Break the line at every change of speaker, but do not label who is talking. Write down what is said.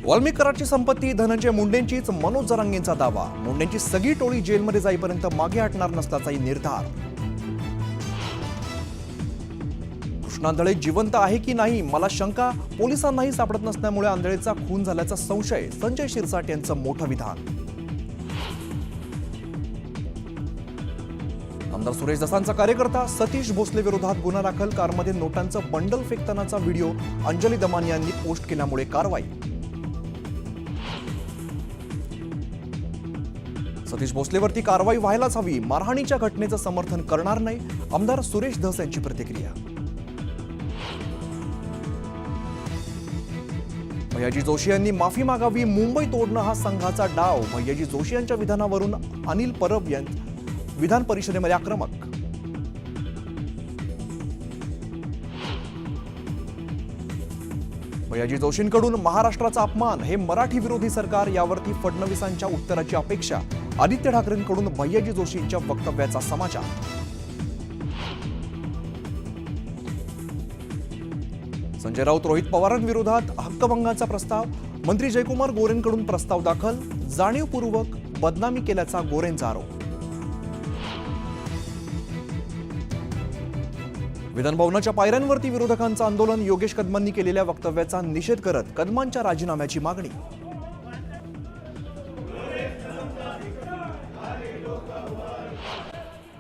वाल्मिक कराडची संपत्ती धनंजय मुंडेंचीच, मनोज जरांगेंचा दावा. मुंडेंची सगळी टोळी जेलमध्ये जाईपर्यंत मागे हटणार नसल्याचाही निर्धार. कृष्णा आंधळे जिवंत आहे की नाही, मला शंका. पोलिसांनाही सापडत नसल्यामुळे आंधळेचा खून झाल्याचा संशय. संजय शिरसाट यांचं मोठं विधान. आमदार सुरेश दसांचा कार्यकर्ता सतीश भोसले विरोधात गुन्हा दाखल. कारमध्ये नोटांचं बंडल फेकतानाचा व्हिडिओ अंजली दमानी यांनी पोस्ट केल्यामुळे कारवाई. सतीश भोसलेवरती कारवाई व्हायलाच हवी. मारहाणीच्या घटनेचं समर्थन करणार नाही, आमदार सुरेश धस यांची प्रतिक्रिया. भैयाजी जोशी यांनी माफी मागावी. मुंबई तोडणं हा संघाचा डाव. भैयाजी जोशी यांच्या विधानावरून अनिल परब यांनी विधान परिषदेमध्ये आक्रमक. भैयाजी जोशींकडून महाराष्ट्राचा अपमान, हे मराठी विरोधी सरकार. यावरती फडणवीसांच्या उत्तराची अपेक्षा. आदित्य ठाकरेंकडून भैयाजी जोशींच्या वक्तव्याचा समाचार. संजय राऊत रोहित पवारांविरोधात हक्कभंगाचा प्रस्ताव. मंत्री जयकुमार गोरेंकडून प्रस्ताव दाखल. जाणीवपूर्वक बदनामी केल्याचा गोरेंचा आरोप. विधानभवनाच्या पायऱ्यांवरती विरोधकांचं आंदोलन. योगेश कदमांनी केलेल्या वक्तव्याचा निषेध करत कदमांच्या राजीनाम्याची मागणी.